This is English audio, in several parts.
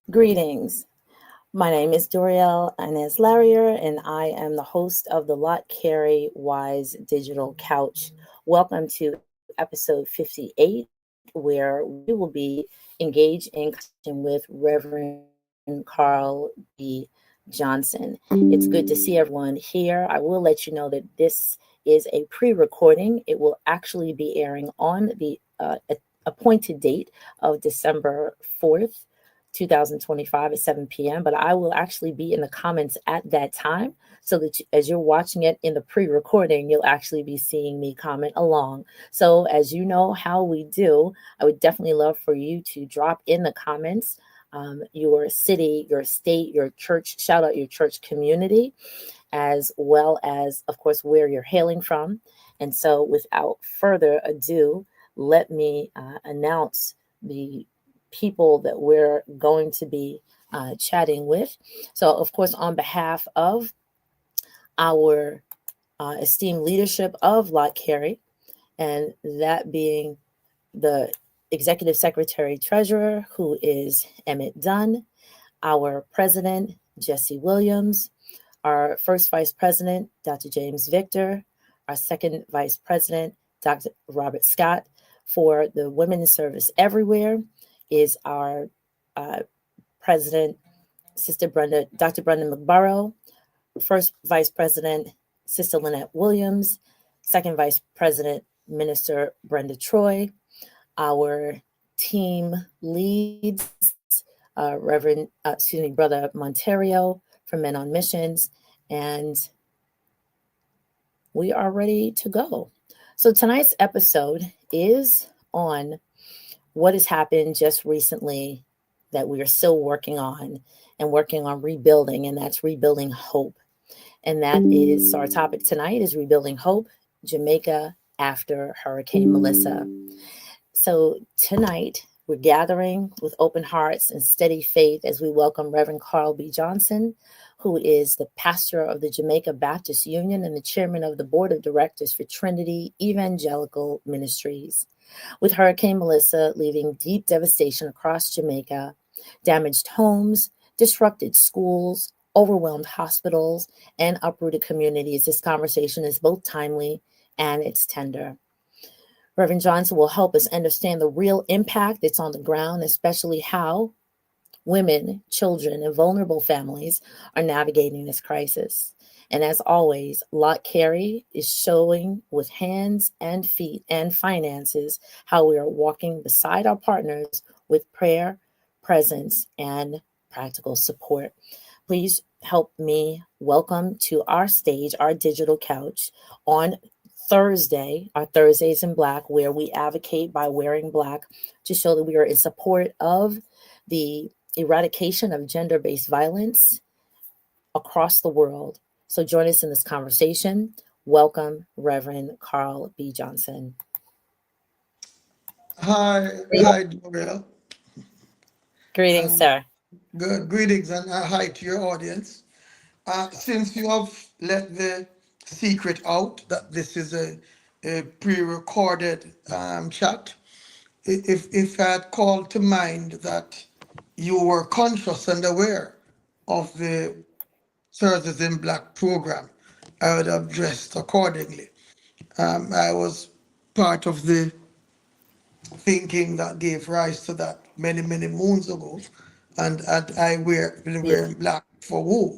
Greetings. My name is Dorielle Inez Larrier, and I am the host of the Lott Carey Wise Digital Couch. Welcome to episode 58, where we will be engaged in conversation with Reverend Karl B. Johnson. It's good to see everyone here. I will let you know that this is a pre-recording. It will actually be airing on the appointed date of December 4th, 2025 at 7 p.m. But I will actually be in the comments at that time so that as you're watching it in the pre recording, you'll actually be seeing me comment along. So, as you know how we do, I would definitely love for you to drop in the comments your city, your state, your church, shout out your church community, as well as, of course, where you're hailing from. And so, without further ado, let me announce the people that we're going to be chatting with. So, of course, on behalf of our esteemed leadership of Lott Carey, and that being the Executive Secretary Treasurer, who is Emmett Dunn, our President, Jesse Williams, our first Vice President, Dr. James Victor, our second Vice President, Dr. Robert Scott. For the Women in Service Everywhere is our President, Dr. Brenda McBurrow, first Vice President, Sister Lynette Williams, second Vice President, Minister Brenda Troy, our team leads, Brother Monterio from Men on Missions, and we are ready to go. So tonight's episode is on what has happened just recently that we are still working on rebuilding, and that's rebuilding hope. And that is our topic tonight is rebuilding hope, Jamaica after Hurricane Melissa. So tonight we're gathering with open hearts and steady faith as we welcome Reverend Karl B. Johnson, who is the pastor of the Jamaica Baptist Union and the chairman of the board of directors for Trinity Evangelical Ministries. With Hurricane Melissa leaving deep devastation across Jamaica, damaged homes, disrupted schools, overwhelmed hospitals, and uprooted communities, this conversation is both timely and it's tender. Reverend Johnson will help us understand the real impact that's on the ground, especially how women, children, and vulnerable families are navigating this crisis. And as always, Lott Carey is showing with hands and feet and finances how we are walking beside our partners with prayer, presence, and practical support. Please help me welcome to our stage, our digital couch on Thursday, our Thursdays in Black, where we advocate by wearing black to show that we are in support of the eradication of gender-based violence across the world. So join us in this conversation. Welcome, Reverend Karl B. Johnson. Hi, Doriel. Greetings, Um, sir. Good greetings and hi to your audience. Since you have let the secret out that this is a pre-recorded chat, if I had called to mind that you were conscious and aware of the Thursdays in Black program, I would have dressed accordingly. I was part of the thinking that gave rise to that many moons ago, and been Yeah. wearing black for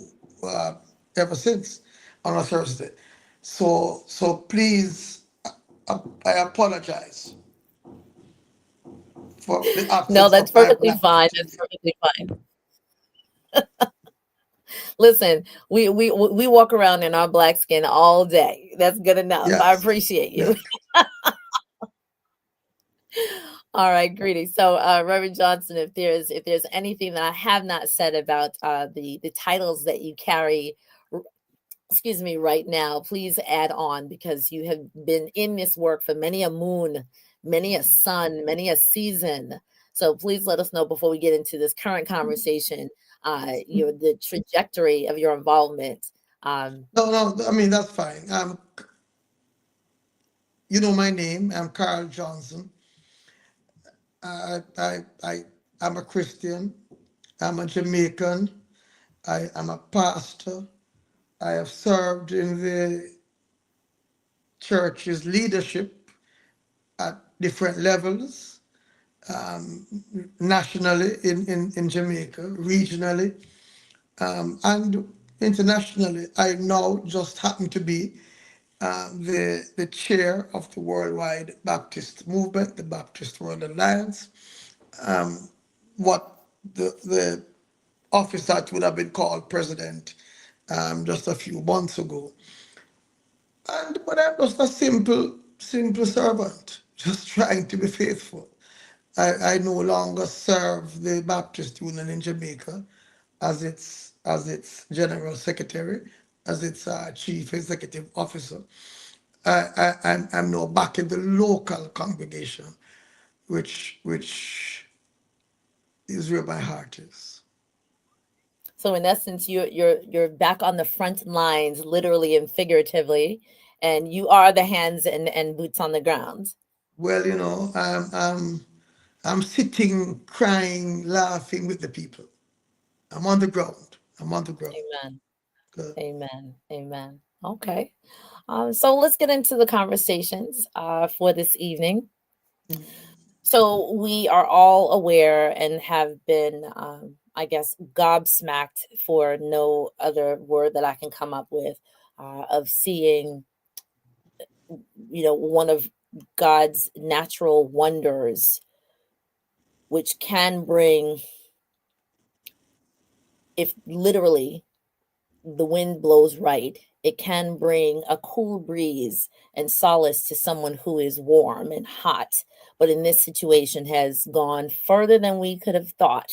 ever since on a Thursday. So please, I apologize for the No, absence that's of my perfectly black fine. That's today. perfectly fine. Listen, we walk around in our black skin all day. That's good enough. I Yes, appreciate you. yes. All right, greetings. So, Reverend Johnson, if there's anything that I have not said about the titles that you carry, r- excuse me, right now, please add on because you have been in this work for many a moon, many a sun, many a season. So please let us know before we get into this current conversation, the trajectory of your involvement. Um, No, I mean that's fine. You know my name. I'm Karl Johnson. I I'm a Christian. I'm a Jamaican. I am a pastor. I have served in the church's leadership at different levels, nationally in Jamaica, regionally, and internationally. I now just happen to be the chair of the Worldwide Baptist Movement, the Baptist World Alliance, what the office that would have been called president just a few months ago. But I'm just a simple servant, just trying to be faithful. I no longer serve the Baptist Union in Jamaica as its general secretary, as its chief executive officer. I'm now back in the local congregation, which is where my heart is. So in essence, you're back on the front lines, literally and figuratively, and you are the hands and boots on the ground. Well, I'm sitting, crying, laughing with the people. I'm on the ground. I'm on the ground. Amen. Uh, Amen. Amen. Okay. So let's get into the conversations for this evening. So we are all aware and have been, I guess, gobsmacked, for no other word that I can come up with, of seeing, one of God's natural wonders, which can bring, if literally the wind blows right, it can bring a cool breeze and solace to someone who is warm and hot, but in this situation has gone further than we could have thought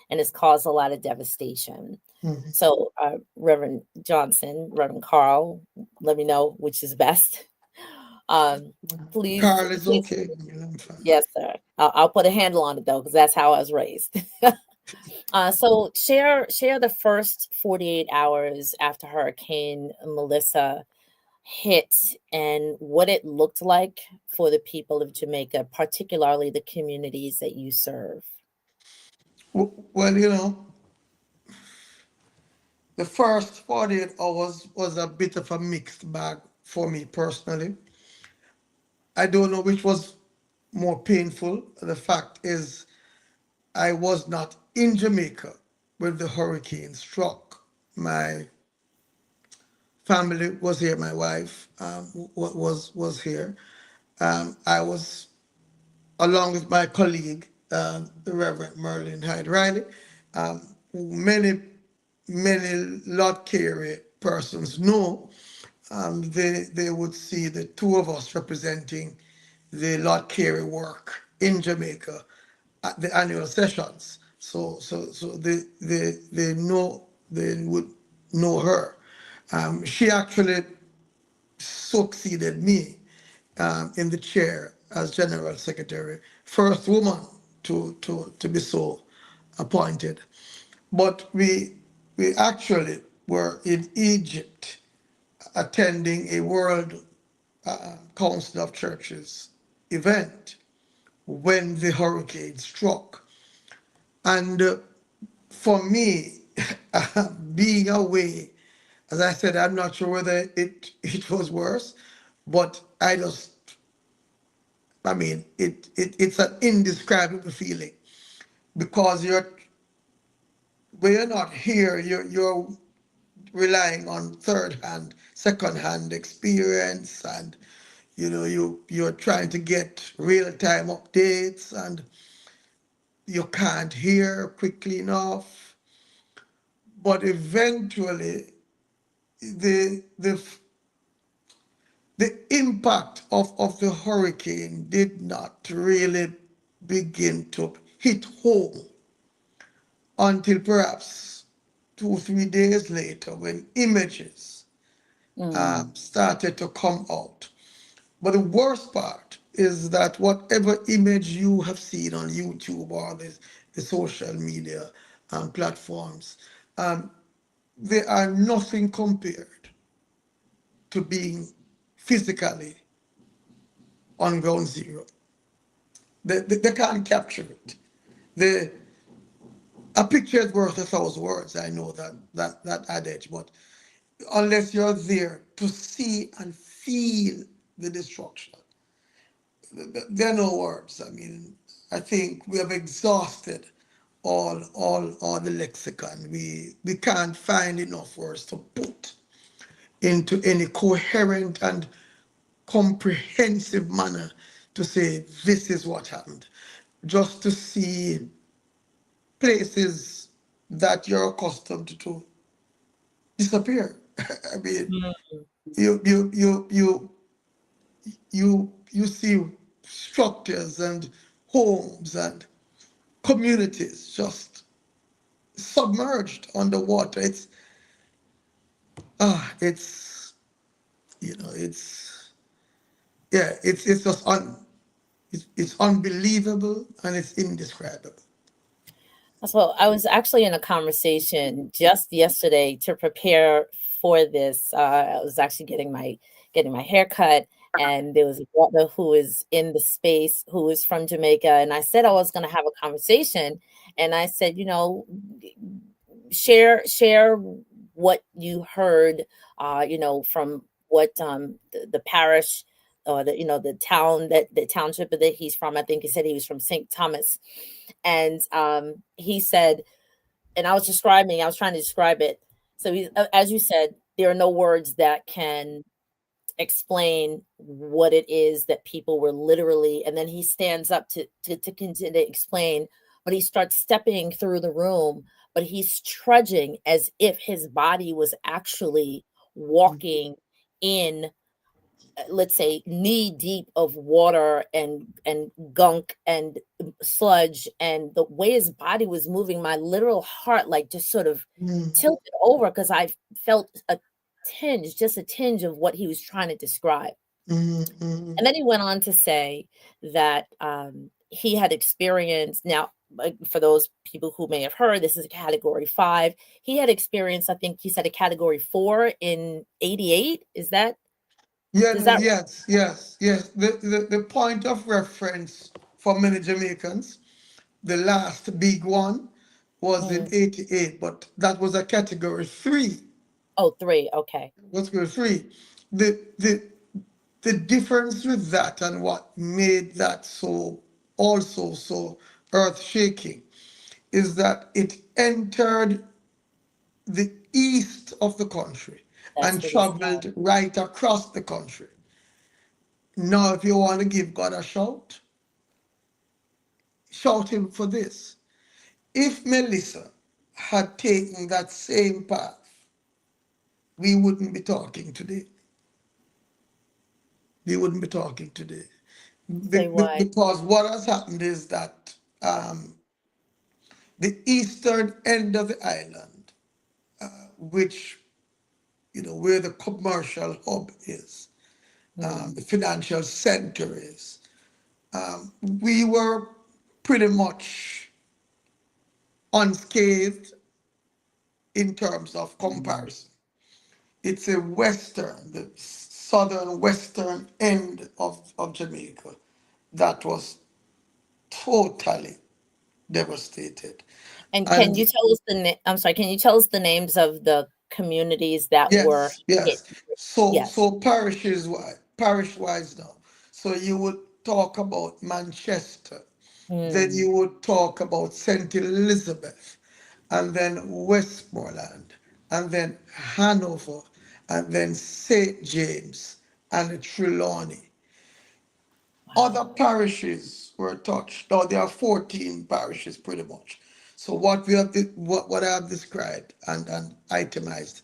and has caused a lot of devastation. mhm. So, Reverend Johnson, Reverend Karl, let me know which is best. Um, please, Carl is please, okay. I'm fine. yes, sir. I'll put a handle on it though, because that's how I was raised. So share the first 48 hours after Hurricane Melissa hit and what it looked like for the people of Jamaica, particularly the communities that you serve. Well, the first 48 hours was a bit of a mixed bag for me personally. I don't know which was more painful. The fact is, I was not in Jamaica when the hurricane struck. My family was here. My wife was here. I was along with my colleague, the Reverend Merlin Hyde Riley. Many, many Lott Carey persons know. They would see the two of us representing the Lott Carey work in Jamaica at the annual sessions. So they would know her. She actually succeeded me in the chair as general secretary, first woman to be so appointed. But we actually were in Egypt attending a World Council of Churches event when the hurricane struck. And for me, being away, as I said, I'm not sure whether it was worse, but it's an indescribable feeling because when you're not here, you're relying on third hand, second hand experience, and you're trying to get real time updates, and you can't hear quickly enough. But eventually, the the impact of the hurricane did not really begin to hit home until perhaps 2 or 3 days later when images Mm, started to come out. But the worst part is that whatever image you have seen on YouTube or the social media platforms, they are nothing compared to being physically on ground zero. They can't capture it. The A picture is worth 1,000 words. I know that adage, but unless you're there to see and feel the destruction, there are no words. I mean, I think we have exhausted all the lexicon. We can't find enough words to put into any coherent and comprehensive manner to say this is what happened. Just to see places that you're accustomed to disappear. I mean, Mm. you see structures and homes and communities just submerged underwater. It's it's it's just it's unbelievable and it's indescribable. So I was actually in a conversation just yesterday to prepare for this. I was actually getting my hair cut, and there was a brother who is in the space who is from Jamaica, and I said I was going to have a conversation, and I said, share what you heard, from what the parish or the town, that the township that he's from. I think he said he was from St. Thomas, and he said, and I was trying to describe it. So as you said, there are no words that can explain what it is that people were literally, and then he stands up to continue to explain, but he starts stepping through the room, but he's trudging as if his body was actually walking in, let's say, knee deep of water and gunk and sludge, and the way his body was moving, my literal heart like just sort of Mm, tilted over, because I felt just a tinge of what he was trying to describe. mm, mm. And then he went on to say that he had experienced, now, like, for those people who may have heard, this is a category 5. He had experienced, I think he said, a category 4 in 88. Yeah, Does no, that? yes. The point of reference for many Jamaicans, the last big one was in Mm. 88, but that was a category 3. Oh, 3. Okay. Category 3. The the the difference with that and what made that so earth shaking is that it entered the east of the country That's and what he said. traveled right across the country. Now, if you want to give God a shout, shout him for this. If Melissa had taken that same path, we wouldn't be talking today. We wouldn't be talking today. Say why. Because what has happened is that the eastern end of the island, which, where the commercial hub is, Mm. the financial center is, we were pretty much unscathed in terms of comparison. It's a the southern western end of Jamaica that was totally devastated. And can And you tell us I'm sorry, can you tell us the names of the communities that were hit? yes. So Yes. parish wise now. So you would talk about Manchester, then Mm. you would talk about St. Elizabeth, and then Westmoreland, and then Hanover, and then St. James and Trelawney. Other Wow. parishes were touched. Now there are 14 parishes pretty much. So what I have described and itemized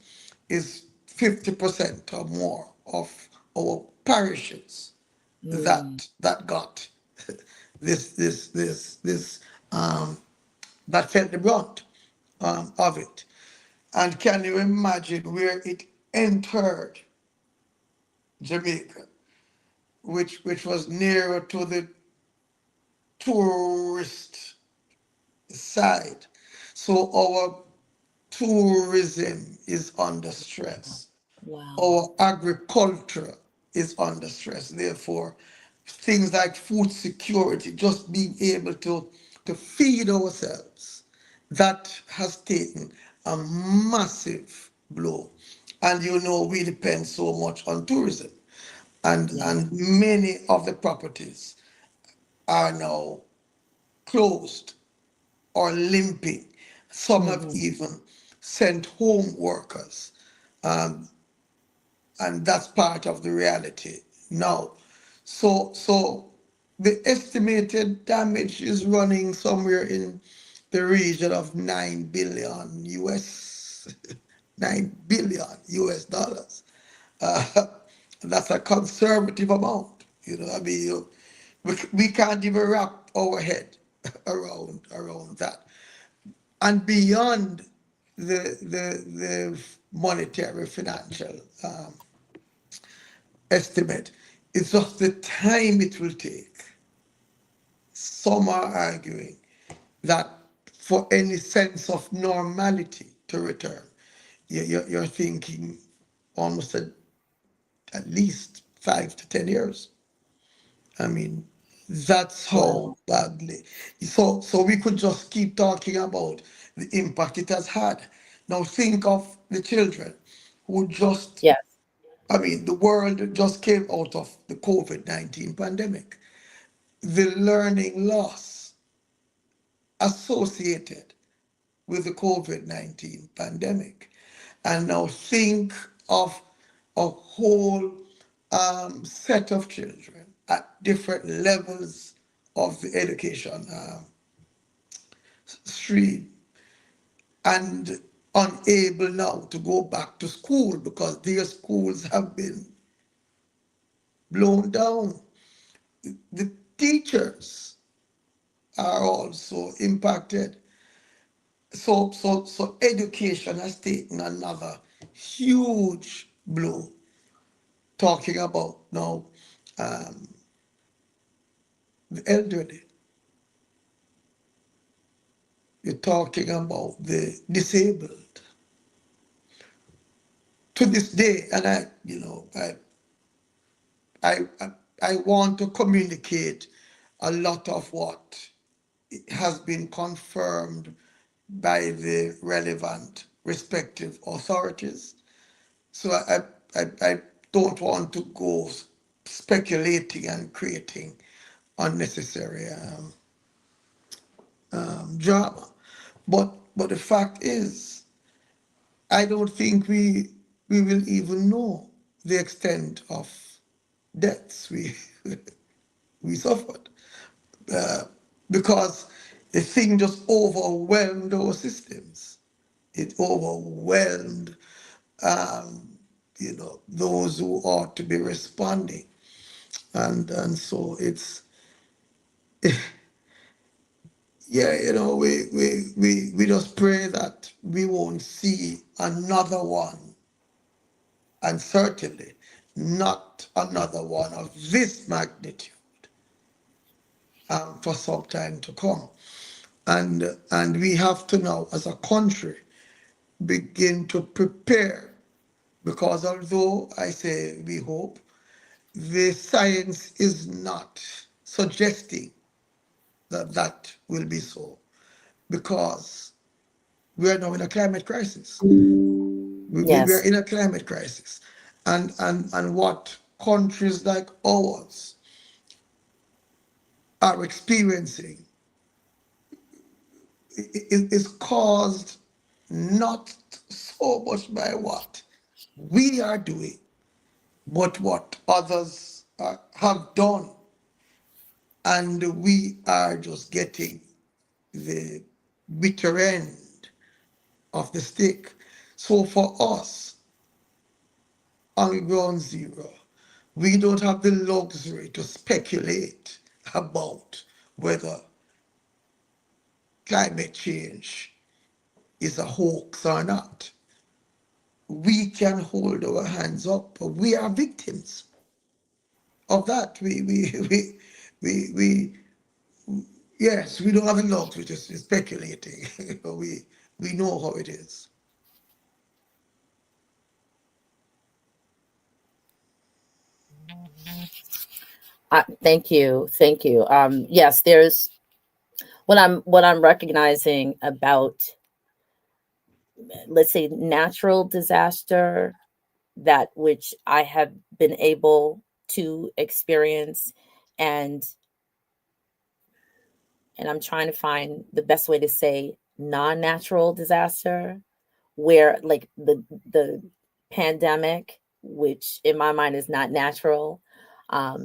is 50% or more of our parishes Mm. that got this that felt the brunt of it. And can you imagine where it entered Jamaica, which was nearer to the tourist side. So our tourism is under stress. Wow. Our agriculture is under stress. Therefore, things like food security, just being able to feed ourselves that has taken a massive blow. And we depend so much on tourism. Yes. And many of the properties are now closed or limping. Some have Hmm. even sent home workers, and that's part of the reality now. So the estimated damage is running somewhere in the region of 9 billion US, 9 billion US dollars. Uh, that's a conservative amount. I mean, we can't even wrap our head around that. And beyond the monetary financial estimate, it's just the time it will take. Some are arguing that for any sense of normality to return, you're thinking almost at least 5 to 10 years. I mean, that's how Wow. badly. So we could just keep talking about the impact it has had. Now think of the children who just, Yes. I mean, the world just came out of the COVID-19 pandemic. The learning loss associated with the COVID-19 pandemic. And now think of a whole set of children at different levels of the education stream and unable now to go back to school because their schools have been blown down. The teachers are also impacted. So education has taken another huge blow. Talking about now the elderly, you're talking about the disabled. To this day, and I, I, I want to communicate a lot of what has been confirmed by the relevant respective authorities. So I don't want to go speculating and creating unnecessary drama. But the fact is, I don't think we will even know the extent of deaths we suffered because the thing just overwhelmed our systems. It overwhelmed those who ought to be responding. And so it's, yeah, we just pray that we won't see another one, and certainly not another one of this magnitude for some time to come. And we have to now, as a country, begin to prepare, because although I say we hope, the science is not suggesting that that will be so, because we are now in a climate crisis. We are Yes. in a climate crisis. And what countries like ours are experiencing is caused not so much by what we are doing, but what others have done. And we are just getting the bitter end of the stick. So for us, on ground zero, we don't have the luxury to speculate about whether climate change is a hoax or not. We can hold our hands up, but we are victims of that. We yes, we don't have the luxury to speculating. We know how it is. Thank you. Thank you. Yes, there's what I'm recognizing about, let's say, natural disaster, that which I have been able to experience, and I'm trying to find the best way to say non-natural disaster, where like the pandemic, which in my mind is not natural.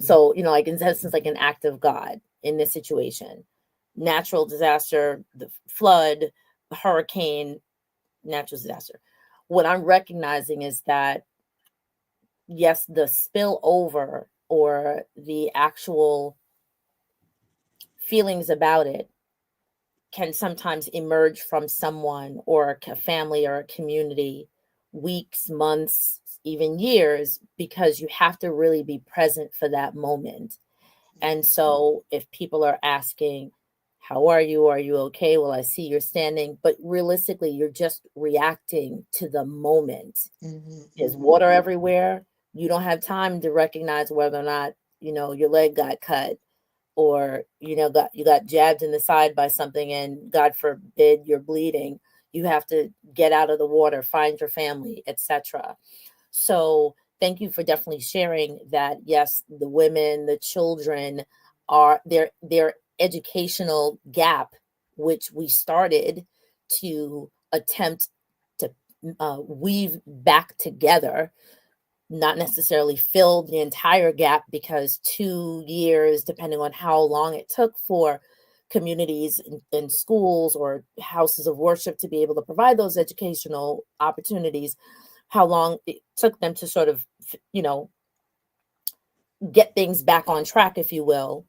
So like in essence, like an act of God in this situation. Natural disaster, the flood, hurricane, natural disaster. What I'm recognizing is that yes, the spillover or the actual feelings about it can sometimes emerge from someone or a family or a community weeks, months, even years, because you have to really be present for that moment. And so if people are asking, how are you? Are you okay? Well, I see you're standing, but realistically, you're just reacting to the moment. There's water everywhere. You don't have time to recognize whether or not, your leg got cut, or you got jabbed in the side by something, and God forbid you're bleeding. You have to get out of the water, find your family, etc. So thank you for definitely sharing that. Yes, the women, the children, are their educational gap, which we started to attempt to weave back together, not necessarily fill the entire gap, because 2 years, depending on how long it took for communities in schools or houses of worship to be able to provide those educational opportunities, how long it took them to sort of, you know, get things back on track, if you will.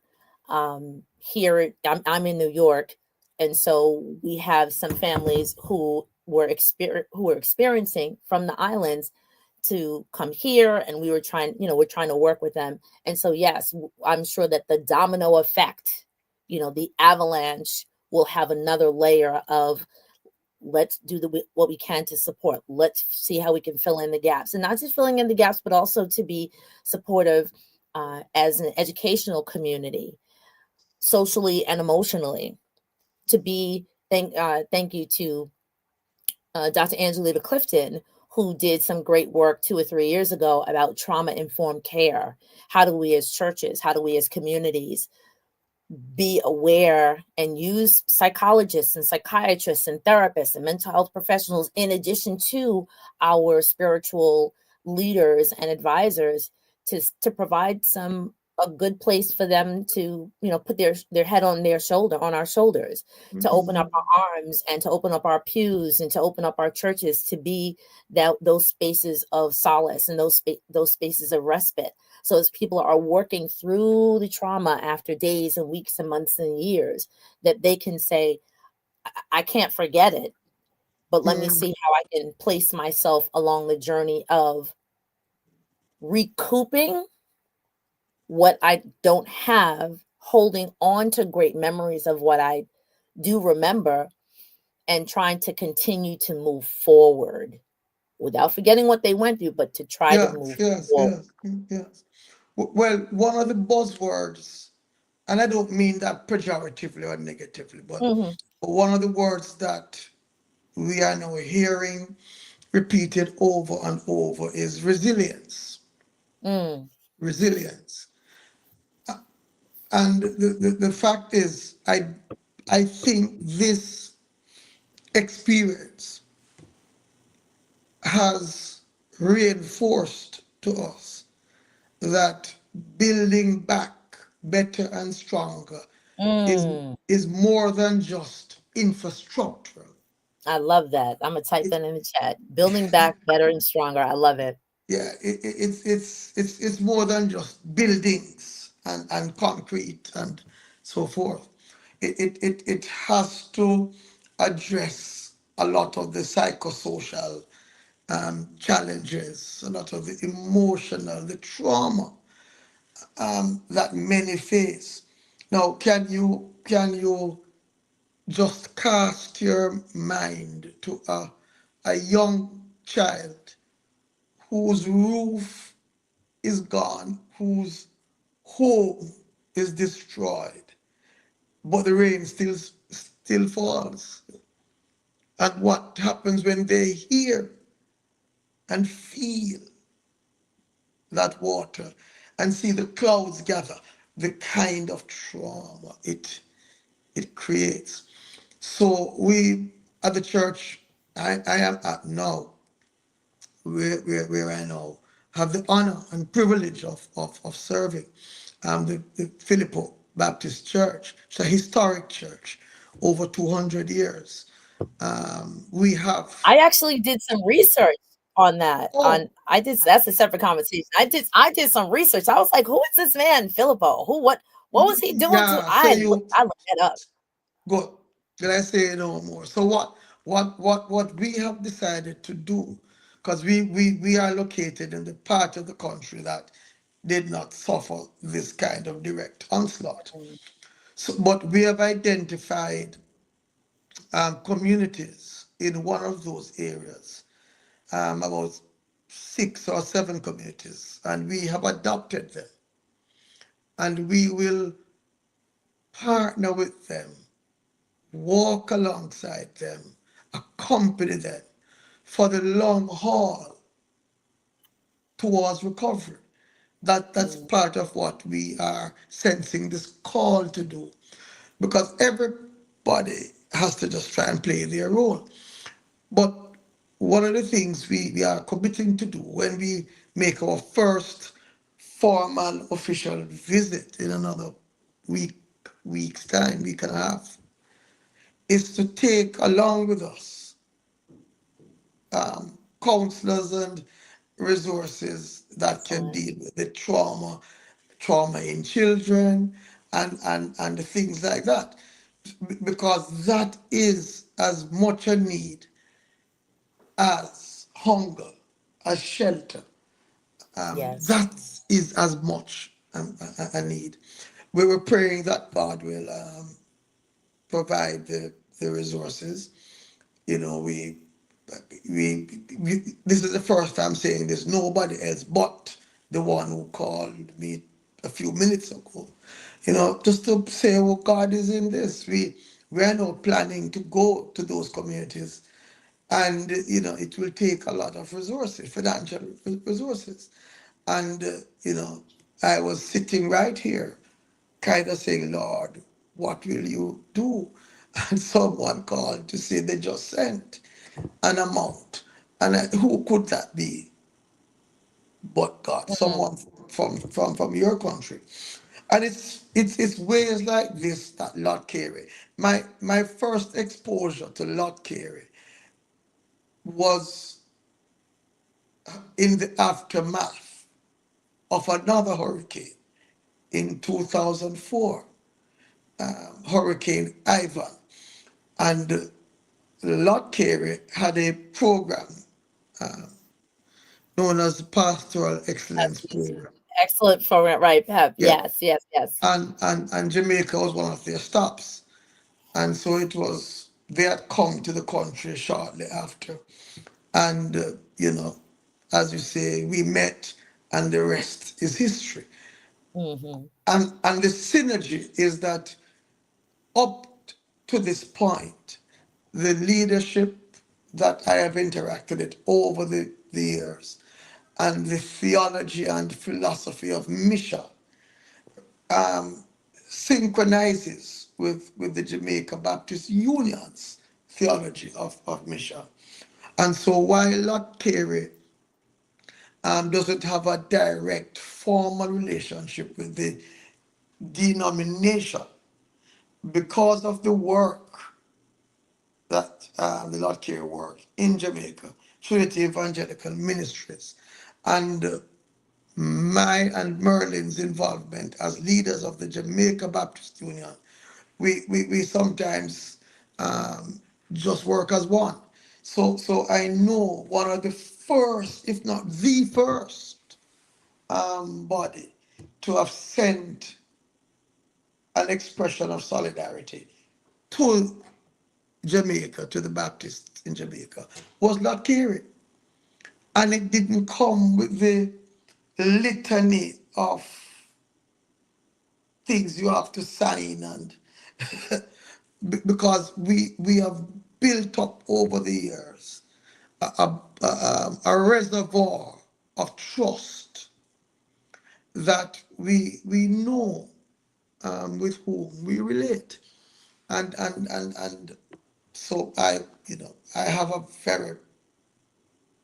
Here, I'm in New York, and so we have some families who were experiencing from the islands to come here, and we're trying to work with them. And so yes, I'm sure that the domino effect, the avalanche, will have another layer of, let's do what we can to support. Let's see how we can fill in the gaps, and not just filling in the gaps, but also to be supportive as an educational community, socially and emotionally. To be thank you to Dr. Angelita Clifton, who did some great work 2 or 3 years ago about trauma informed care. How do we as churches, how do we as communities be aware and use psychologists and psychiatrists and therapists and mental health professionals, in addition to our spiritual leaders and advisors, to provide a good place for them to put their head on our shoulders, to open up our arms and to open up our pews and to open up our churches, to be those spaces of solace and those spaces of respite. So as people are working through the trauma after days and weeks and months and years, that they can say, I can't forget it, but let me see how I can place myself along the journey of recouping what I don't have, holding on to great memories of what I do remember, and trying to continue to move forward without forgetting what they went through, but to try to Yes, move yes, forward. yes, yes. Well, one of the buzzwords, and I don't mean that pejoratively or negatively, but Hmm. one of the words that we are now hearing repeated over and over is resilience. Mm, Resilience. And the fact is, I think this experience has reinforced to us that building back better and stronger is mm. is more than just infrastructure. I love that. I'm gonna type that in the chat. Building back better and stronger. I love it. Yeah, it's more than just buildings and concrete and so forth. It has to address a lot of the psychosocial challenges, a lot of the emotional, the trauma that many face. Now, can you just cast your mind to a young child whose roof is gone, whose home is destroyed, but the rain still falls. And what happens when they hear and feel that water and see the clouds gather, the kind of trauma it creates. So we at the church I am at now, where I now have the honor and privilege of serving the Filippo Baptist Church. It's a historic church, over 200 years. We have, I actually did some research on that. oh, I did that's a separate conversation. I did some research. I was like, who is this man, Filippo? What was he doing to yeah, so you, I looked that up. good. Did I say no more? So what we have decided to do, because we are located in the part of the country that did not suffer this kind of direct onslaught. Mm, So, but we have identified communities in one of those areas, about 6 or 7 communities, and we have adopted them, and we will partner with them, walk alongside them, accompany them for the long haul towards recovery. That's mm, part of what we are sensing this call to do, because everybody has to just try and play their role. But one of the things we are committing to do when we make our first formal official visit in another week, week's time, week and a half, is to take along with us counselors and resources that can excellent. deal with the trauma in children, and the things like that. Because that is as much a need as hunger, as shelter. Yes. That is as much a need. We were praying that God will provide the resources. You know, this is the first time saying this, nobody else but the one who called me a few minutes ago. You know, just to say, well, God is in this. We are now planning to go to those communities, and it will take a lot of resources, financial resources. And I was sitting right here kind of saying, Lord, what will you do? And someone called to say they just sent an amount. And who could that be but God? Mm, Someone from your country. And it's ways like this that Lott Carey. My first exposure to Lott Carey was in the aftermath of another hurricane in 2004, Hurricane Ivan. And Lott Carey had a program known as the Pastoral Excellence that's Program. excellent program, right, Pep? Yeah. Yes, yes, yes. And Jamaica was one of their stops. And so it was, they had come to the country shortly after. And, as you say, we met, and the rest is history. Hmm. And the synergy is that up to this point, the leadership that I have interacted with over the years, and the theology and philosophy of mission synchronizes with the Jamaica Baptist Union's theology of mission. And so while Lott Carey doesn't have a direct formal relationship with the denomination, because of the work that the Lott Carey work in Jamaica, Trinity Evangelical Ministries, and my and Merlin's involvement as leaders of the Jamaica Baptist Union, we sometimes just work as one. So I know one of the first, if not the first, body to have sent an expression of solidarity to Jamaica, to the Baptists in Jamaica, was Lott Carey. And it didn't come with the litany of things you have to sign, and because we have built up over the years a reservoir of trust that we know with whom we relate, and so I have a very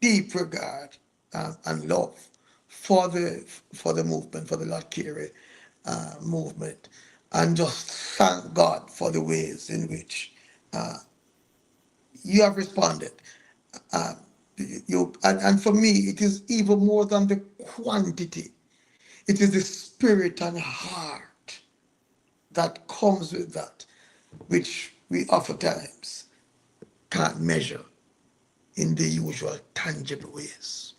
deep regard and love for the movement, for the Lott Carey movement, and just thank God for the ways in which you have responded. Uh, and for me, it is even more than the quantity. It is the spirit and heart that comes with that, which we oftentimes can't measure in the usual tangible ways.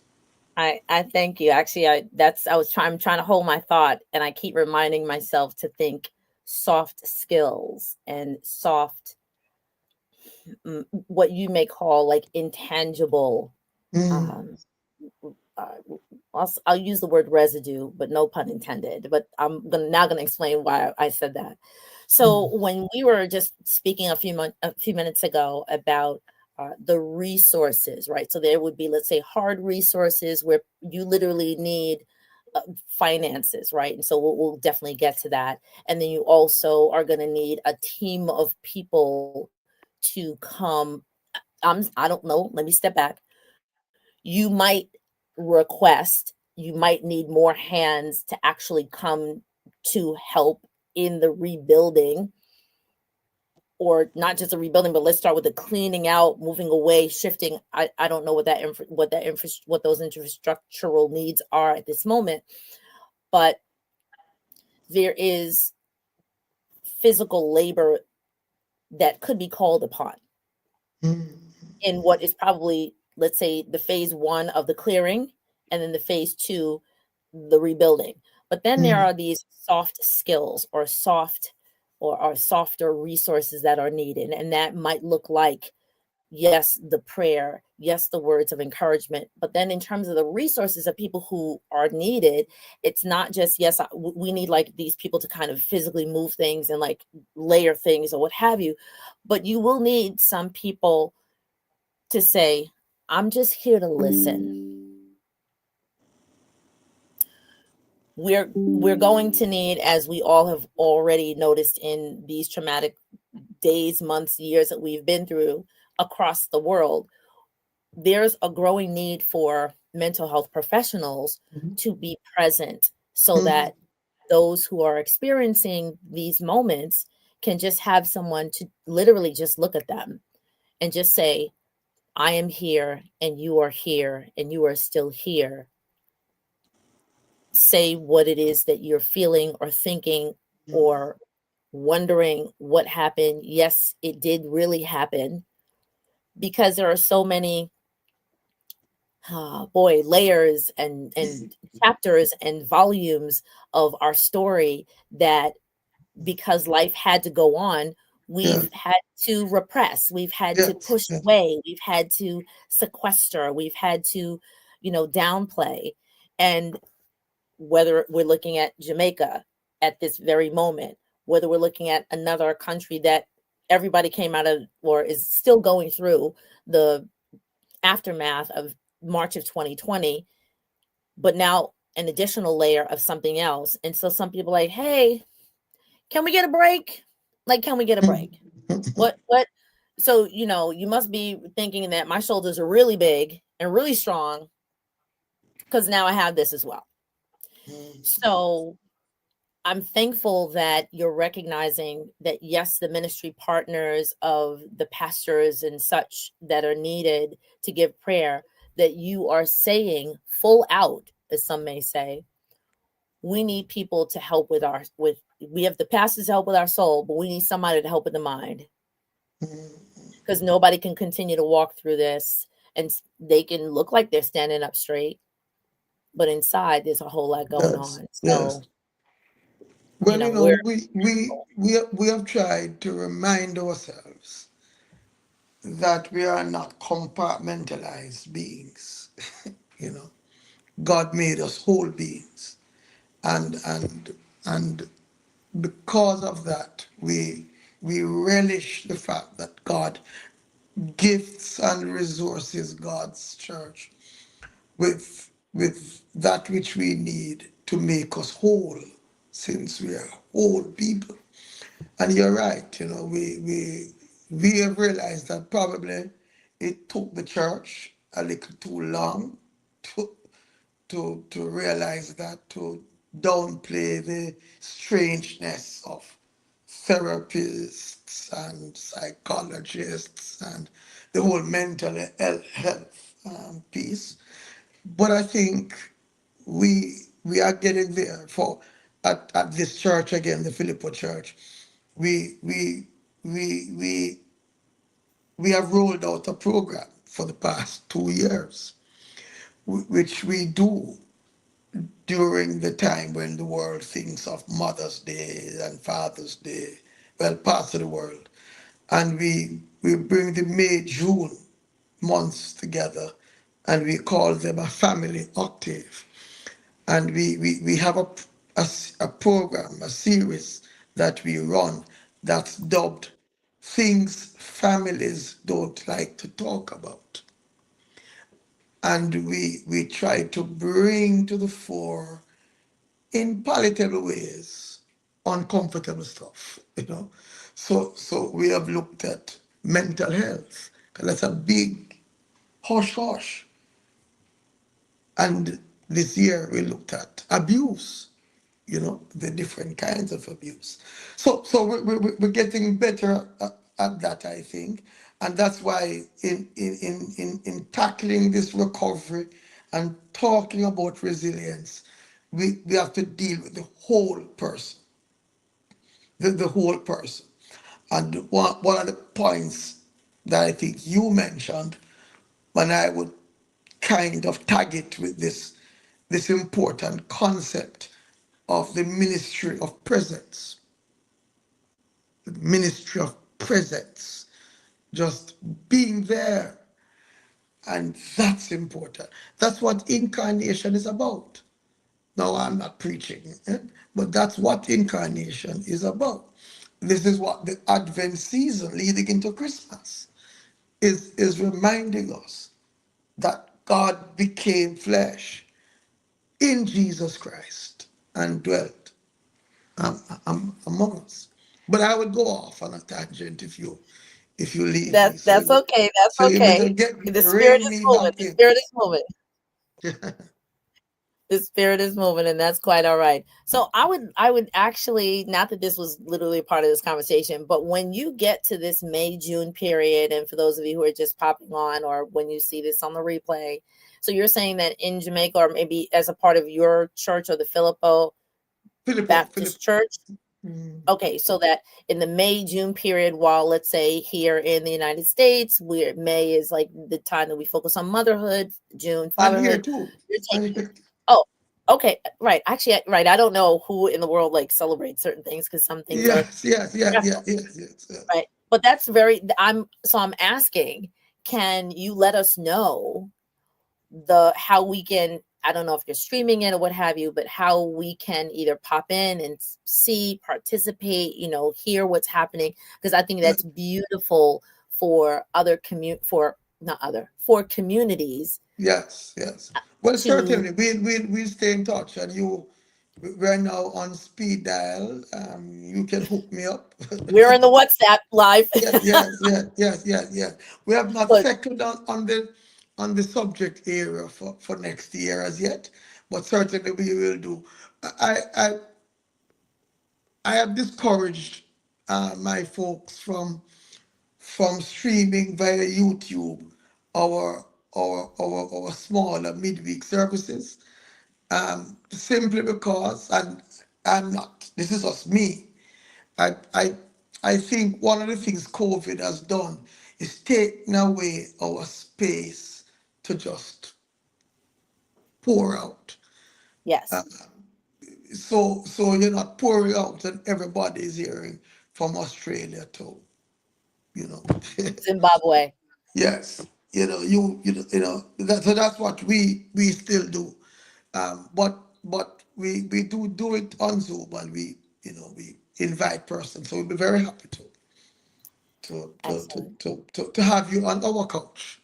I thank you. Actually, I'm trying to hold my thought, and I keep reminding myself to think soft skills and soft, what you may call like intangible. Mm, Um, uh, I'll use the word residue, but no pun intended. But I'm gonna explain why I said that. So mm, when we were just speaking a few minutes ago about the resources, right? So there would be, let's say, hard resources where you literally need finances, right? And so we'll definitely get to that. And then you also are going to need a team of people to come. I don't know. Let me step back. You might you might need more hands to actually come to help in the rebuilding, or not just a rebuilding, but let's start with the cleaning out, moving away, shifting. I don't know what those infrastructural needs are at this moment, but there is physical labor that could be called upon mm, in what is probably, let's say, the phase one of the clearing, and then the phase two, the rebuilding. But then there mm, are these soft skills, or softer resources that are needed. And that might look like, yes, the prayer, yes, the words of encouragement. But then in terms of the resources of people who are needed, it's not just, yes, we need like these people to kind of physically move things and like layer things or what have you. But you will need some people to say, I'm just here to listen. We're going to need, as we all have already noticed in these traumatic days, months, years that we've been through across the world, there's a growing need for mental health professionals mm, to be present so mm, that those who are experiencing these moments can just have someone to literally just look at them and just say, I am here and you are here and you are still here. Say what it is that you're feeling or thinking or wondering what happened. Yes, it did really happen, because there are so many boy, layers and chapters and volumes of our story that, because life had to go on, yeah, we've had to repress, we've had to yes, push yes, away, we've had to sequester, we've had to, downplay. And whether we're looking at Jamaica at this very moment, whether we're looking at another country that everybody came out of or is still going through the aftermath of March of 2020, but now an additional layer of something else. And so some people are like, hey, can we get a break? Like, can we get a mm, break? What? So, you must be thinking that my shoulders are really big and really strong because now I have this as well. mm, So I'm thankful that you're recognizing that, yes, the ministry partners of the pastors and such that are needed to give prayer, that you are saying full out, as some may say, we need people to help we have the pastors to help with our soul, but we need somebody to help with the mind, mm. because nobody can continue to walk through this and they can look like they're standing up straight, but inside there's a whole lot going Yes, on. yes. So, Well, we're we have tried to remind ourselves that we are not compartmentalized beings. you know, God made us whole beings, and and because of that, we relish the fact that God gifts and resources God's church with that which we need to make us whole, since we are whole people. And you're right, we have realized that probably it took the church a little too long to to realize that, to downplay the strangeness of therapists and psychologists and the whole mental health piece. But I think we are getting there. For at this church again, the Filippo Church, we we we we we have rolled out a program for the past 2 years, which we do during the time when the world thinks of Mother's Day and Father's Day, well, parts of the world. And we bring the May, June months together, and we call them a family octave. And we have a program, a series that we run that's dubbed Things Families Don't Like to Talk About. And we try to bring to the fore, in palatable ways, uncomfortable stuff, So we have looked at mental health, because that's a big hush hush. And this year we looked at abuse, the different kinds of abuse. So we're getting better at that, I think. And that's why in tackling this recovery and talking about resilience, we have to deal with the whole person, the whole person. And one of the points that I think you mentioned, when I would kind of tag it with this important concept of the ministry of presence. The ministry of presence. Just being there. And that's important. That's what incarnation is about. Now, I'm not preaching, but that's what incarnation is about. This is what the Advent season leading into Christmas is reminding us, that God became flesh in Jesus Christ and dwelt among us. But I would go off on a tangent if you leave me. So That's okay. That's so you better okay. get The spirit rein is me moving. back The in. spirit is moving. The spirit is moving, and that's quite all right. So I would actually, not that this was literally part of this conversation, but when you get to this May June period, and for those of you who are just popping on, or when you see this on the replay, so you're saying that in Jamaica, or maybe as a part of your church or the Filippo Philip. Baptist Church. Okay, so that in the May June period, while let's say here in the United States, where May is like the time that we focus on motherhood, June And here fatherhood, too. you're And taking. here, Oh, okay, right. Actually, right. I don't know who in the world like celebrates certain things, because some things are yes, yes, yes, yes, stressful, yes, yes, yes. right? But that's very. I'm asking. Can you let us know the how we can, I don't know if you're streaming it or what have you, but how we can either pop in and see, participate, hear what's happening, because I think that's beautiful for other for not other for communities Yes, yes. Well, to. certainly, we'll stay in touch, and we're now on speed dial. You can hook me up. We're in the WhatsApp live. Yeah, yes, yes, yes, yes, yes. We have not But settled on the subject area for next year as yet, but certainly we will do. I I I have discouraged my folks from streaming via YouTube our our smaller midweek services, simply because, and I'm not. This is just me. I I I think one of the things COVID has done is taken away our space to just pour out. yes, So you're not pouring out and everybody is hearing from Australia to, you know. Zimbabwe. Yes, so that's what we still do. But we do it on Zoom, and we invite persons. So we'll be very happy to. Excellent. to have you on our couch.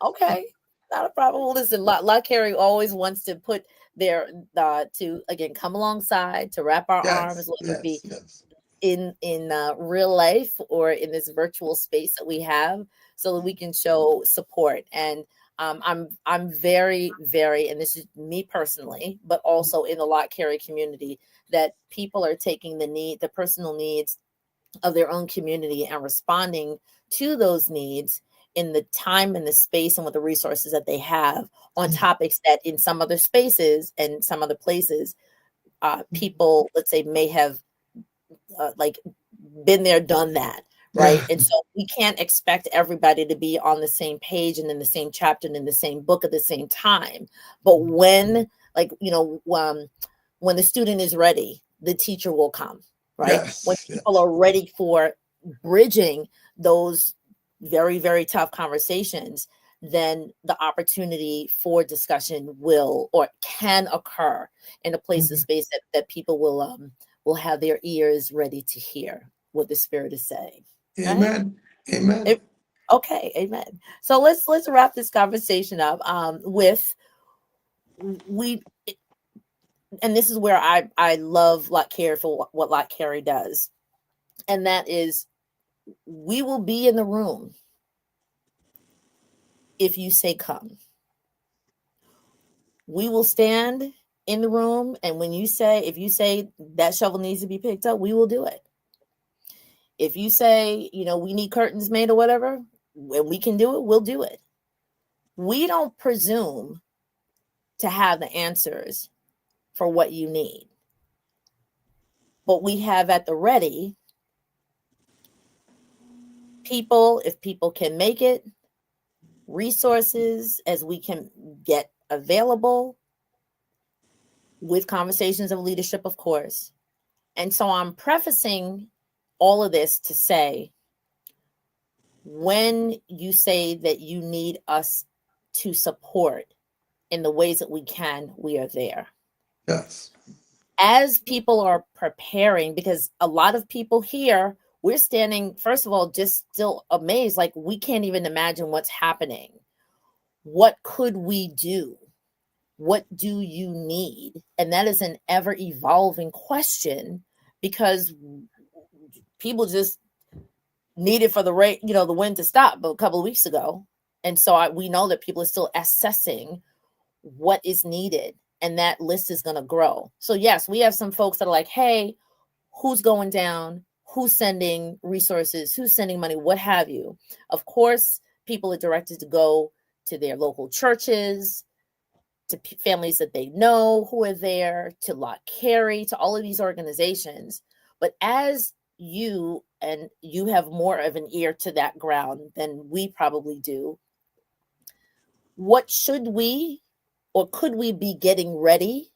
Okay, not a problem. Well, listen, Lott Carey always wants to put their to again come alongside to wrap our arms, Yes, whether it be yes, yes. in real life or in this virtual space that we have, so that we can show support. And I'm very, and this is me personally, but also in the Lott Carey community, that people are taking the personal needs of their own community and responding to those needs in the time and the space and with the resources that they have on topics that in some other spaces and some other places, people, let's say, may have like been there, done that, right? Yeah, And so we can't expect everybody to be on the same page and in the same chapter and in the same book at the same time. But when, like, when the student is ready, the teacher will come, right? When yes, people yes. are ready for bridging those very tough conversations, then the opportunity for discussion will or can occur in a place of space that people will have their ears ready to hear what the Spirit is saying. Right? Amen. Amen. It, okay, amen. So let's wrap this conversation up with we and this is where I love Lott Carey for what Lott Carey does. And that is, we will be in the room if you say come. We will stand in the room, and if you say that shovel needs to be picked up, we will do it. If you say, we need curtains made or whatever, when we can do it, we'll do it. We don't presume to have the answers for what you need, but we have at the ready people, if people can make it, resources as we can get available, with conversations of leadership, of course. And so I'm prefacing all of this to say, when you say that you need us to support in the ways that we can, we are there. Yes. As people are preparing, because a lot of people here, we're standing, first of all, just still amazed, like we can't even imagine what's happening. What could we do? What do you need? And that is an ever evolving question, because people just needed for the rate, the wind to stop a couple of weeks ago. And so we know that people are still assessing what is needed, and that list is going to grow. So yes, we have some folks that are like, hey, who's going down? Who's sending resources? Who's sending money? What have you? Of course, people are directed to go to their local churches, to families that they know who are there, to Lott Carey, to all of these organizations. But as you have more of an ear to that ground than we probably do, what should we or could we be getting ready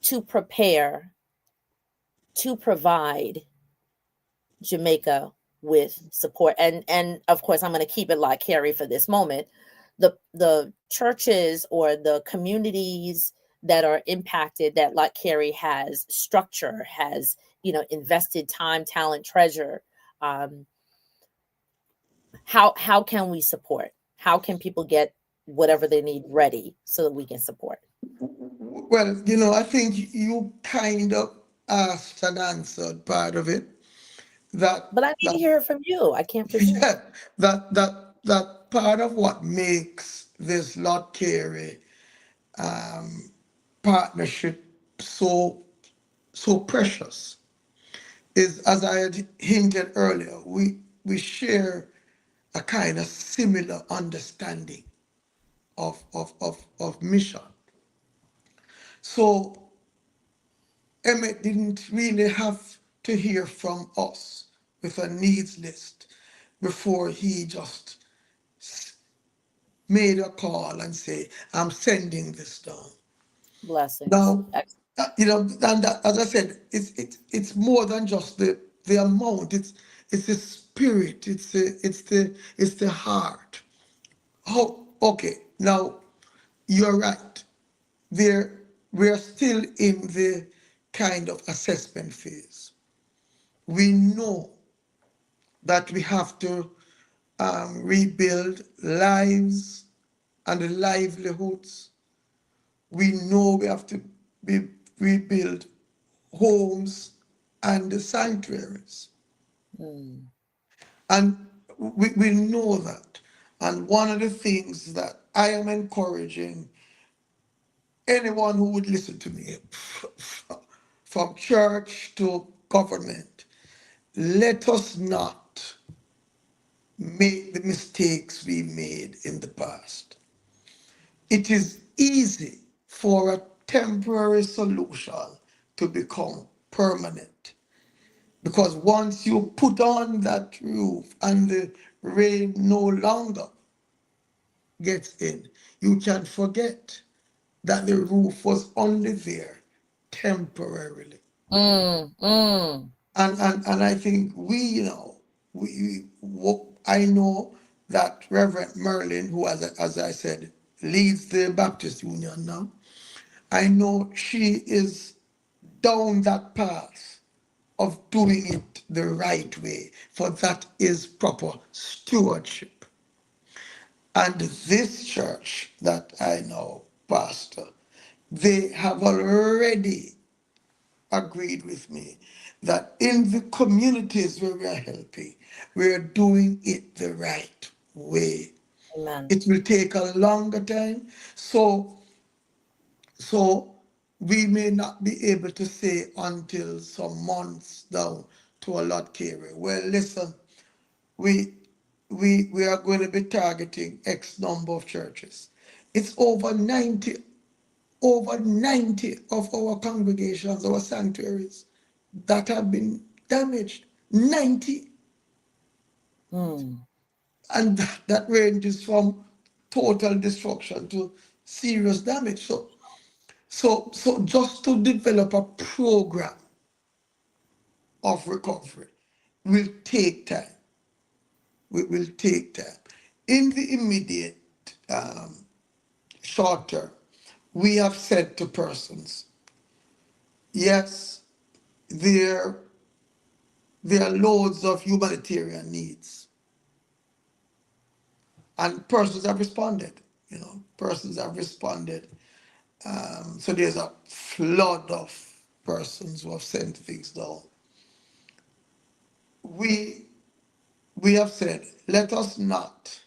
to prepare to provide Jamaica with support? And of course, I'm going to keep it Lott Carey for this moment. The churches or the communities that are impacted, that Lott Carey has structure, has invested time, talent, treasure. How can we support? How can people get whatever they need ready so that we can support? Well, I think you kind of asked and answered part of it. That But I need to that hear it from you. I can't presume. yeah, that part of what makes this Lott Carey partnership so precious is, as I had hinted earlier, we share a kind of similar understanding of mission. So Emmett didn't really have to hear from us with a needs list before he just made a call and say, I'm sending this down. Blessings. Now, and that, as I said, it's more than just the amount. It's the spirit. It's the heart. Oh, okay. Now, you're right. There, we're still in the kind of assessment phase. We know that we have to rebuild lives and livelihoods. We know we have to rebuild homes and the sanctuaries. Mm. And we know that. And one of the things that I am encouraging anyone who would listen to me, from church to government, let us not make the mistakes we made in the past. It is easy for a temporary solution to become permanent. Because once you put on that roof and the rain no longer gets in, you can forget that the roof was only there temporarily. Mm. Mm. And I think I know that Reverend Merlin, who, as I said, leads the Baptist Union now, I know she is down that path of doing it the right way, for that is proper stewardship. And this church that I know, Pastor, they have already agreed with me that in the communities where we are helping, we are doing it the right way. Amen. It will take a longer time. So we may not be able to say until some months down to a Lott Carey, well, listen, we we are going to be targeting X number of churches. It's over 90 of our congregations, our sanctuaries, that have been damaged. 90. Mm. And that ranges from total destruction to serious damage. So just to develop a program of recovery will take time. Will take time. In the immediate short term, we have said to persons, yes, there there are loads of humanitarian needs, and persons have responded. Persons have responded. So there's a flood of persons who have sent things down. We we have said, let us not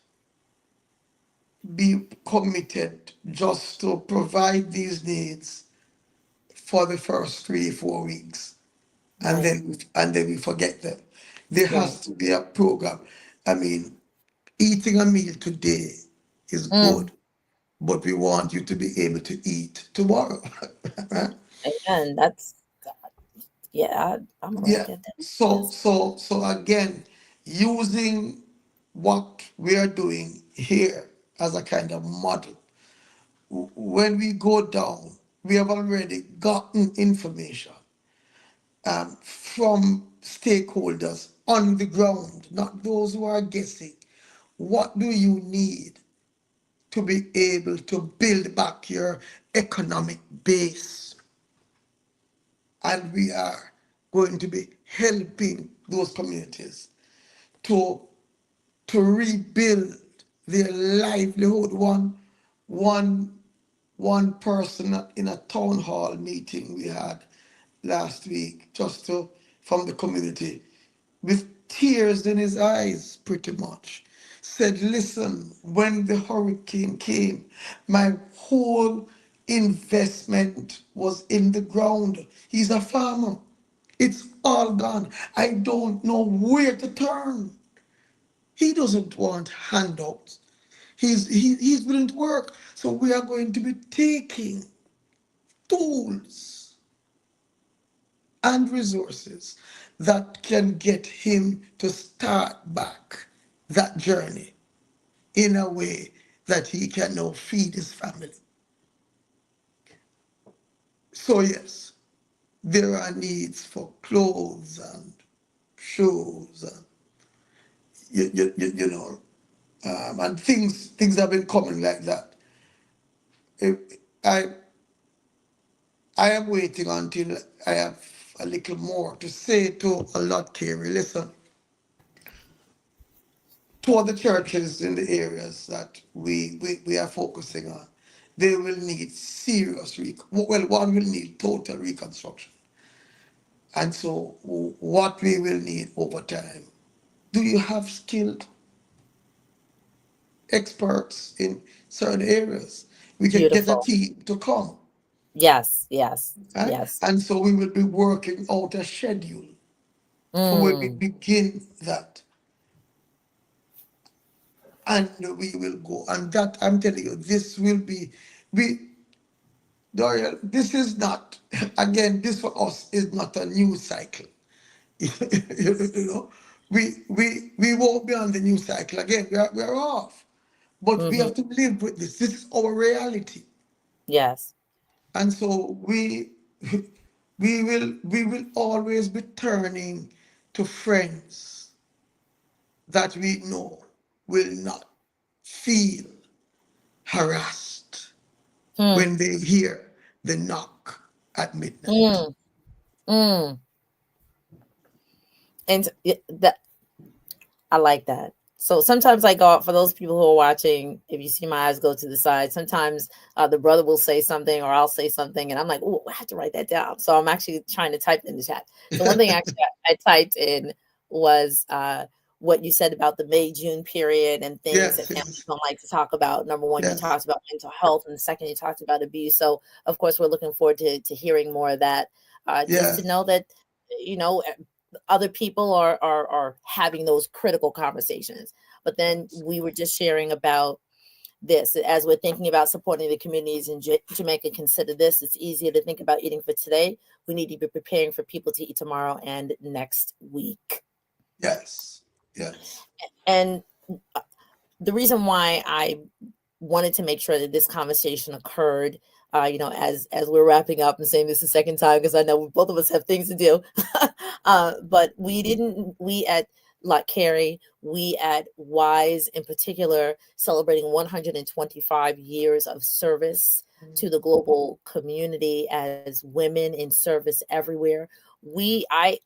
be committed just to provide these needs for the first 3 4 weeks, and Right. then we forget them. There Right. has to be a program. I mean, eating a meal today is Mm. good, but we want you to be able to eat tomorrow. Right? Amen. That's, yeah. I'm gonna write Yeah. that down. So Yes. so so again, using what we are doing here as a kind of model. When we go down, we have already gotten information from stakeholders on the ground, not those who are guessing. What do you need to be able to build back your economic base? And we are going to be helping those communities to rebuild their livelihood. One one person in a town hall meeting we had last week, from the community, with tears in his eyes, pretty much, said, listen, when the hurricane came, my whole investment was in the ground. He's a farmer. It's all gone. I don't know where to turn. He doesn't want handouts. He's willing to work. So we are going to be taking tools and resources that can get him to start back that journey in a way that he can now feed his family. So yes, there are needs for clothes and shoes and and things have been coming like that. I I am waiting until I have a little more to say to a Lott Carey. Listen, two other churches in the areas that we are focusing on, they will need serious well, one will need total reconstruction. And so what we will need over time, do you have skilled experts in certain areas? We can get a Beautiful. team to come, Yes, yes, right? yes. And so we will be working out a schedule for when we Mm, begin that. And we will go. And that, I'm telling you, this will be, we, Dorian, this is not, again, this for us is not a news cycle. You know, we won't be on the news cycle again. We are off. But we hmm. have to live with this. This is our reality. Yes. And so we will always be turning to friends that we know will not feel harassed Hmm. when they hear the knock at midnight. Mm, mm. And that I like that. So sometimes I go out for those people who are watching. If you see my eyes go to the side, sometimes the brother will say something or I'll say something, and I'm like, "Oh, I have to write that down." So I'm actually trying to type in the chat. So one thing actually I typed in was what you said about the May-June period and things that Yes, families yes, don't like to talk about. Number one, you yes, talked about mental health, and the second, you talked about abuse. So of course, we're looking forward to hearing more of that. Just to yes. know that you know other people are having those critical conversations. But then we were just sharing about this as we're thinking about supporting the communities in Jamaica. Consider this: it's easier to think about eating for today. We need to be preparing for people to eat tomorrow and next week. Yes, yes, And the reason why I wanted to make sure that this conversation occurred, as we're wrapping up and saying this a second time because I know both of us have things to do. But we at Lott Carey, we at Wise in particular, celebrating 125 years of service to the global community as women in service everywhere. We I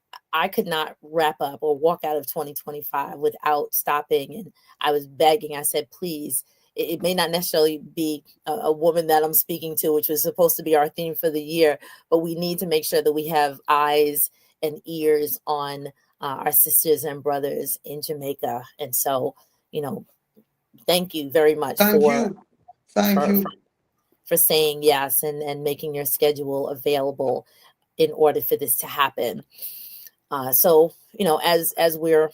could not wrap up or walk out of 2025 without stopping, and I was begging. I said, please, it may not necessarily be a woman that I'm speaking to, which was supposed to be our theme for the year, but we need to make sure that we have eyes and ears on our sisters and brothers in Jamaica. And so, you know, thank you very much thank you, thank for you. for saying yes and making your schedule available in order for this to happen. So, as we're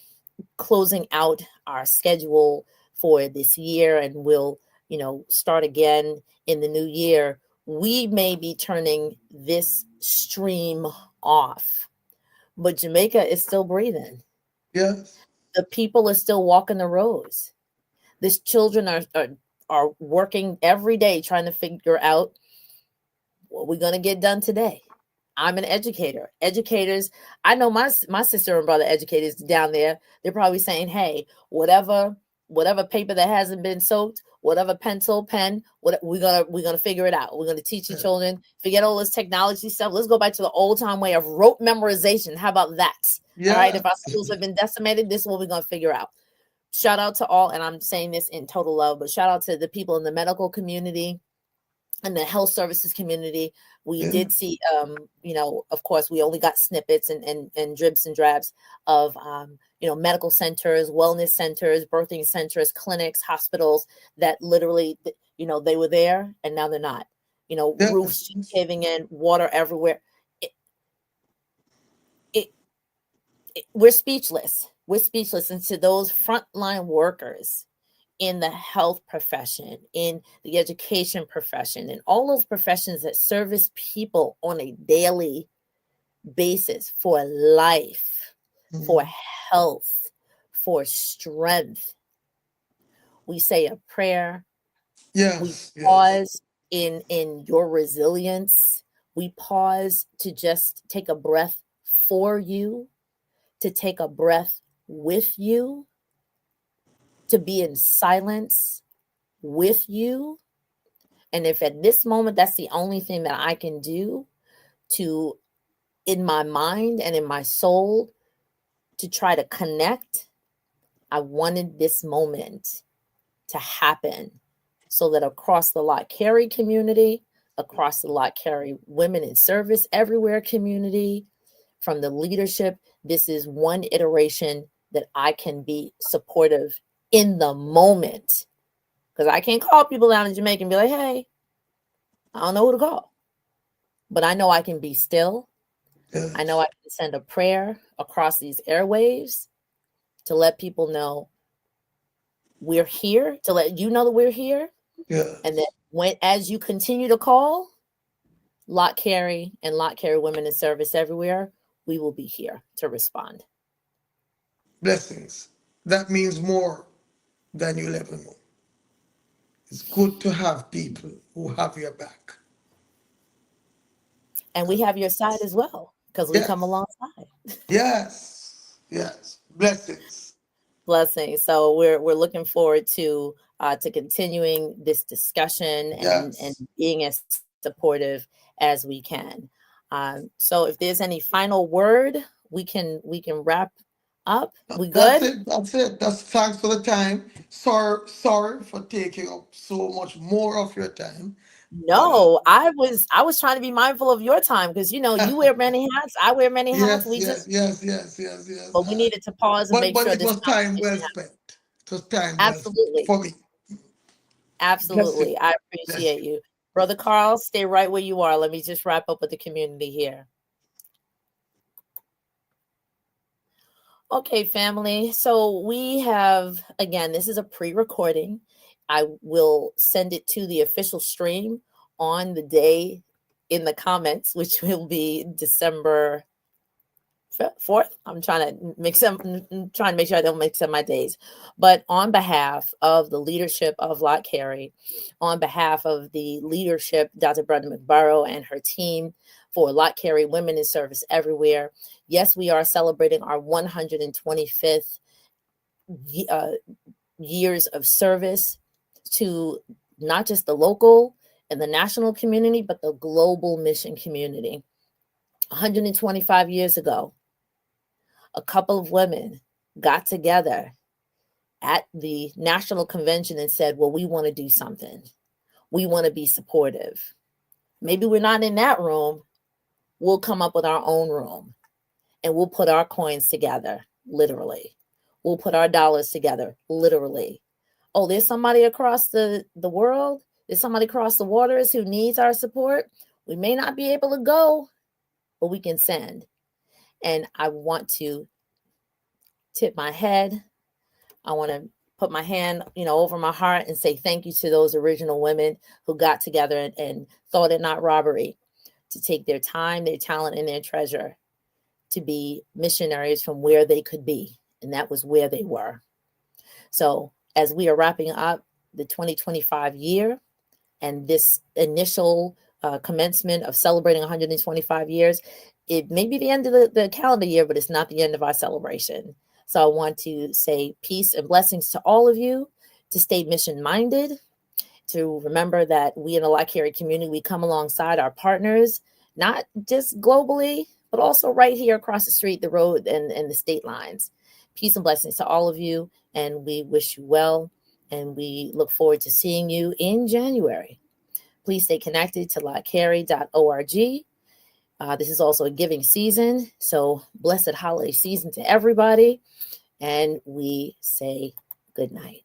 closing out our schedule for this year, and we'll start again in the new year, we may be turning this stream off, but Jamaica is still breathing. Yes, The people are still walking the roads. These children are working every day trying to figure out what we're going to get done today. I'm an educator. Educators, I know my sister and brother educators down there. They're probably saying, "Hey, whatever paper that hasn't been soaked, whatever pencil, pen, what we're gonna figure it out. We're gonna teach the children. Forget all this technology stuff. Let's go back to the old time way of rote memorization. How about that? All right. If our yes, schools have been decimated, this is what we're gonna figure out. Shout out to all, and I'm saying this in total love, but shout out to the people in the medical community and the health services community. We yeah, did see, of course, we only got snippets and dribs and drabs of, medical centers, wellness centers, birthing centers, clinics, hospitals that literally, they were there and now they're not. Roofs yes, caving in, water everywhere. It, it, we're speechless. We're speechless. And to those frontline workers in the health profession, in the education profession, and all those professions that service people on a daily basis for life, for mhm, health, for strength. We say a prayer. We yes, yes, pause in your resilience. We pause to just take a breath for you, to take a breath with you, to be in silence with you. And if at this moment that's the only thing that I can do to, in my mind and in my soul, to try to connect, I wanted this moment to happen so that across the Lott Carey community, across the Lott Carey Women in Service Everywhere community, from the leadership, this is one iteration that I can be supportive in the moment. Because I can't call people down in Jamaica and be like, hey, I don't know who to call. But I know I can be still. Yes. I know I can send a prayer across these airwaves to let people know we're here, to let you know that we're here. Yes. And that as you continue to call, Lott Carey and Lott Carey Women in Service Everywhere, we will be here to respond. Blessings. That means more than you'll ever know. It's good to have people who have your back. And we have your side as well, because we come Yes. alongside. Yes. Yes. Blessings. Blessings. So we're looking forward to continuing this discussion and Yes. being as supportive as we can. So if there's any final word, we can wrap up. We That's good? it. That's it. That's thanks for the time. Sorry for taking up so much more of your time. But No, I was trying to be mindful of your time because you wear many hats. I wear many hats. yes, We yes, just yes, yes, yes, yes. but we needed to pause and make But sure it this was time well conversation spent. It was time well spent absolutely. for me. Absolutely. Blessing. I Bless appreciate you. you. Brother Karl, stay right where you are. Let me just wrap up with the community here. Okay, family. So we have, again, this is a pre-recording. I will send it to the official stream on the day in the comments, which will be December 4th. I'm trying to make sure I don't mix up my days. But on behalf of the leadership of Lott Carey, on behalf of the leadership, Dr. Brenda McBurrow and her team for Lott Carey Women in Service Everywhere, yes, we are celebrating our 125th years of service to not just the local and the national community, but the global mission community. 125 years ago, a couple of women got together at the national convention and said, well, we want to do something. We want to be supportive. Maybe we're not in that room. We'll come up with our own room and we'll put our coins together, literally. We'll put our dollars together, literally. Oh, there's somebody across the world. There's somebody across the waters who needs our support. We may not be able to go, but we can send. And I want to tip my head. I want to put my hand, over my heart and say thank you to those original women who got together and thought it not robbery to take their time, their talent, and their treasure to be missionaries from where they could be. And that was where they were. So as we are wrapping up the 2025 year and this initial commencement of celebrating 125 years, it may be the end of the calendar year, but it's not the end of our celebration. So I want to say peace and blessings to all of you, to stay mission-minded, to remember that we in the Lott Carey community, we come alongside our partners, not just globally, but also right here across the street, the road, and the state lines. Peace and blessings to all of you, and we wish you well, and we look forward to seeing you in January. Please stay connected to lottcarey.org. This is also a giving season, so blessed holiday season to everybody. And we say good night.